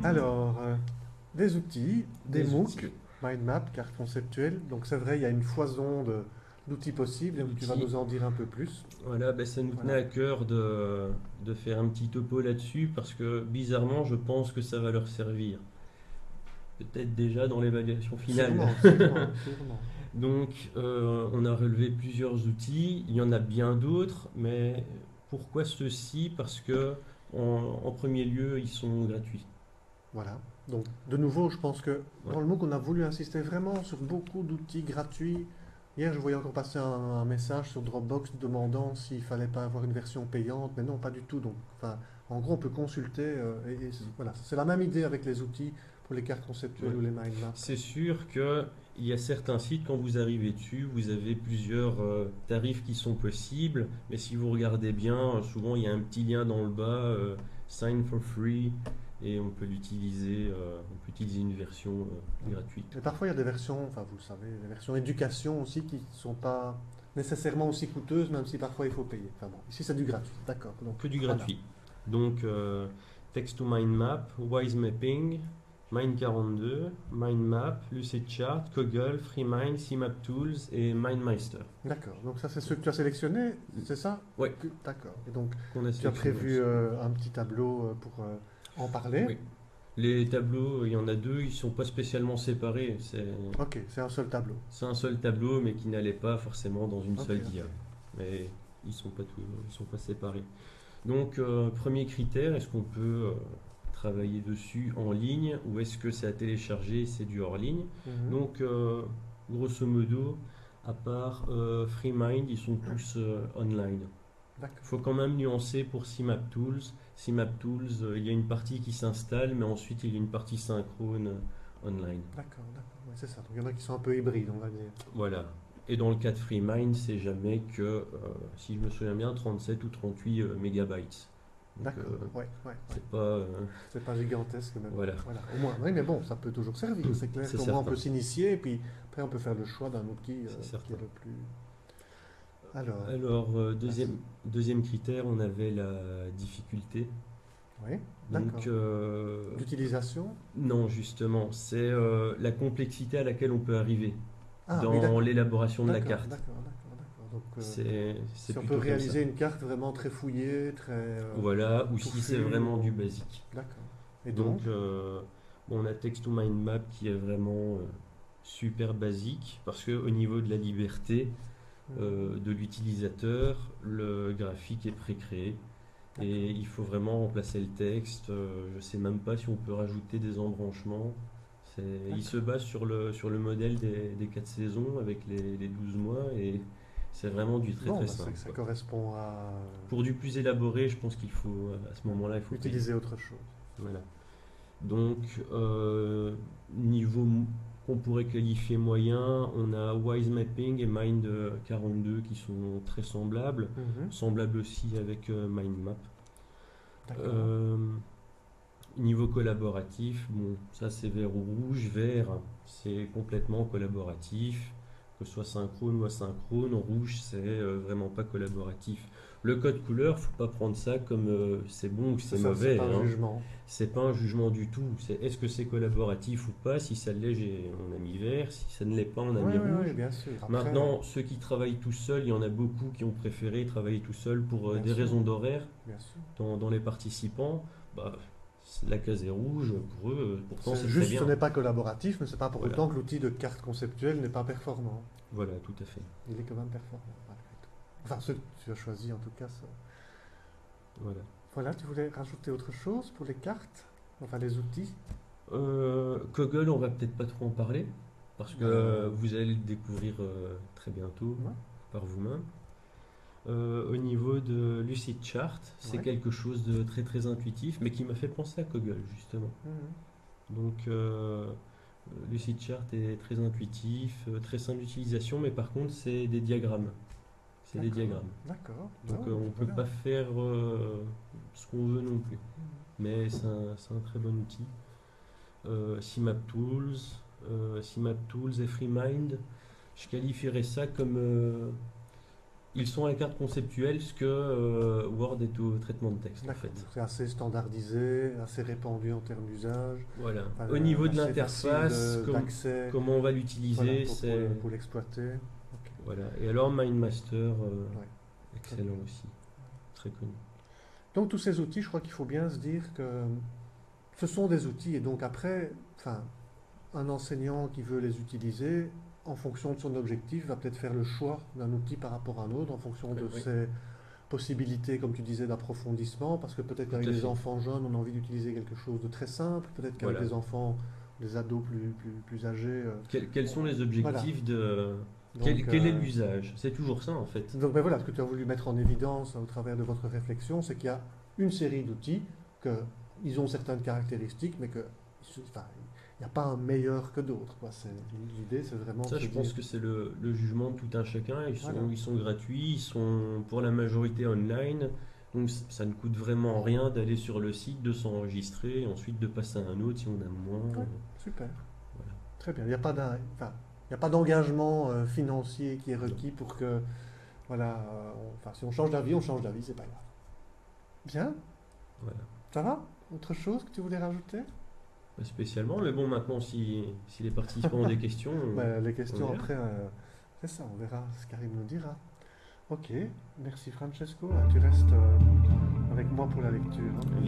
Alors, des outils, des Des MOOC, outils, mind map, carte conceptuelle. Donc c'est vrai, il y a une foison d'outils possibles, donc tu vas d'outils. nous en dire un peu plus. Voilà, ben ça nous tenait Voilà. à cœur de faire un petit topo là-dessus parce que bizarrement, je pense que ça va leur servir. Peut-être déjà dans l'évaluation finale. Sûrement, sûrement, sûrement. Donc, on a relevé plusieurs outils. Il y en a bien d'autres, mais pourquoi ceux-ci? Parce que, en premier lieu, ils sont gratuits. Voilà. Donc, de nouveau, je pense que Ouais. dans le MOOC, on a voulu insister vraiment sur beaucoup d'outils gratuits. Hier, je voyais encore passer un message sur Dropbox demandant s'il fallait pas avoir une version payante, mais non, pas du tout. Donc, enfin, en gros, on peut consulter. Voilà, c'est la même idée avec les outils pour les cartes conceptuelles Ouais. ou les mind maps. C'est sûr qu'il y a certains sites, quand vous arrivez dessus, vous avez plusieurs tarifs qui sont possibles, mais si vous regardez bien, souvent il y a un petit lien dans le bas, Sign for free, et on peut utiliser une version gratuite, Mais quoi. parfois, il y a des versions, enfin, vous le savez, des versions éducation aussi qui ne sont pas nécessairement aussi coûteuses, même si parfois il faut payer. Enfin bon, ici c'est du gratuit, d'accord. Donc Que du voilà. gratuit. Donc, Text to Mind Map, Wise Mapping, Mind 42, Mind Map, Lucid Chart, Koggle, FreeMind, CMap Tools et MindMeister. D'accord. Donc ça, c'est ce que tu as sélectionné, c'est ça? Oui, D'accord. Et donc, qu'on a tu as sélectionné prévu ensemble. un petit tableau pour en parler. Oui. Les tableaux, il y en a deux, ils sont pas spécialement séparés. Ok, c'est un seul tableau. C'est un seul tableau, mais qui n'allait pas forcément dans une Ok, seule ok. dia. Mais ils sont pas séparés. Donc, premier critère, est-ce qu'on peut travailler dessus en ligne ou est-ce que c'est à télécharger, c'est du hors ligne? Mhm. Donc, grosso modo, à part FreeMind, ils sont tous online. Il D'accord. faut quand même nuancer pour CMap Tools. CMap Tools, il y a une partie qui s'installe, mais ensuite il y a une partie synchrone online. D'accord, d'accord. Ouais, c'est ça. Donc il y en a qui sont un peu hybrides, on va dire. Voilà. Et dans le cas de FreeMind, c'est jamais que, si je me souviens bien, 37 ou 38 mégabytes. Donc, D'accord. Ouais, ouais, ouais. c'est pas. C'est pas gigantesque, mais bon, Voilà, voilà. Au moins, oui, mais bon, ça peut toujours servir. C'est clair c'est qu'au moins on certain. peut s'initier, et puis après on peut faire le choix d'un outil C'est qui est certain. le plus. Alors, Alors, la su- deuxième critère, on avait la difficulté. oui, Donc, d'accord. D'utilisation? non, justement, c'est la complexité à laquelle on peut arriver Ah oui, dans d'accord. l'élaboration de la D'accord, carte. d'accord, d'accord, d'accord. Donc, C'est si on peut plutôt comme ça. réaliser une carte vraiment très fouillée, très Voilà, ou si c'est touffue, vraiment du basique. d'accord. Et Donc, donc? bon, on a Text to Mind Map qui est vraiment super basique parce que au niveau de la liberté Mhm. de l'utilisateur, le graphique est pré-créé D'accord. et il faut vraiment remplacer le texte. Je sais même pas si on peut rajouter des embranchements. Il se D'accord. base sur le modèle des 4 saisons avec les 12 mois et c'est vraiment du très Bon, très bah, simple, ça quoi. correspond à Pour du plus élaboré, je pense qu'il faut, à ce moment-là, il faut payer. utiliser autre chose. Voilà. Donc, niveau qu'on pourrait qualifier moyen, on a Wise Mapping et Mind 42 qui sont très semblables, Mhm. semblables aussi avec Mind Map. D'accord. Euh, Niveau collaboratif, bon, ça c'est vert ou rouge. Vert, c'est complètement collaboratif, que ce soit synchrone ou asynchrone. Rouge, c'est vraiment pas collaboratif. Le code couleur, faut pas prendre ça comme c'est bon ou C'est c'est ça, c'est mauvais, pas un hein. jugement. C'est pas un jugement du tout. C'est est-ce que c'est collaboratif ou pas? Si ça l'est, on a mis vert. Si ça ne l'est pas, on a Oui, mis oui, oui, rouge. bien sûr. Après, Maintenant, ceux qui travaillent tout seuls, il y en a beaucoup qui ont préféré travailler tout seul pour bien des sûr, raisons d'horaire bien sûr. dans les participants. Bah, la case est rouge pour eux, pourtant C'est c'est très juste, ce bien. n'est pas collaboratif, mais c'est pas pour Voilà, autant que l'outil de carte conceptuelle n'est pas performant. voilà, tout à fait. Il est quand même performant, malgré tout. Enfin, ceux que tu as choisis, en tout cas. Voilà. Voilà, tu voulais rajouter autre chose pour les cartes? Enfin, les outils? Koggle, on va peut-être pas trop en parler parce que Euh, vous allez le découvrir très bientôt ouais, par vous-même. Au niveau de Lucid Chart, c'est ouais. quelque chose de très très intuitif, mais qui m'a fait penser à Koggle justement. Mhm. Donc Lucid Chart est très intuitif, très simple d'utilisation, mais par contre c'est des diagrammes. C'est des D'accord, diagrammes. d'accord. Donc Non, on ne peut voilà. pas faire ce qu'on veut non plus. Mais c'est un très bon outil. CMap Tools et FreeMind, je qualifierais ça comme Ils sont à carte conceptuelle ce que Word est au traitement de texte en D'accord. fait. C'est assez standardisé, assez répandu en termes d'usage. Voilà. Enfin, Au niveau de assez facile l'interface, d'accès, comment on va voilà, l'utiliser, c'est... pour l'exploiter. Ok. Voilà. Et alors MindMaster, Ouais. excellent aussi, très connu. Donc tous ces outils, je crois qu'il faut bien se dire que ce sont des outils et donc après, enfin, un enseignant qui veut les utiliser, en fonction de son objectif, va peut-être faire le choix d'un outil par rapport à un autre, en fonction de Oui, ses possibilités, comme tu disais, d'approfondissement, parce que peut-être tout qu'avec à des fait. enfants jeunes, on a envie d'utiliser quelque chose de très simple, peut-être qu'avec Voilà. des enfants, des ados plus âgés, Quels sont les voilà. objectifs de... Donc, Quel est l'usage? C'est toujours ça en fait. donc ben voilà, ce que tu as voulu mettre en évidence au travers de votre réflexion, c'est qu'il y a une série d'outils, qu'ils ont certaines caractéristiques, mais que, enfin, il n'y a pas un meilleur que d'autres, quoi. L'idée, c'est vraiment de Ça, se je pense dire, que c'est le jugement de tout un chacun. voilà, Ils sont gratuits, ils sont pour la majorité online. Donc ça ne coûte vraiment rien d'aller sur le site, de s'enregistrer et ensuite de passer à un autre si on a moins. ouais, super, Voilà. très bien. Il n'y a pas enfin, il n'y a pas d'engagement financier qui est Non. requis pour que, voilà, enfin, si on change d'avis, on change d'avis, c'est pas grave. Bien, Voilà. ça va? Autre chose que tu voulais rajouter? Pas spécialement, mais bon, maintenant, si les participants ont des questions, Ben, les on questions est là. après, c'est ça, on verra ce qu'Arine nous dira. Ok, merci Francesco. Tu restes avec moi pour la lecture, hein. Évidemment.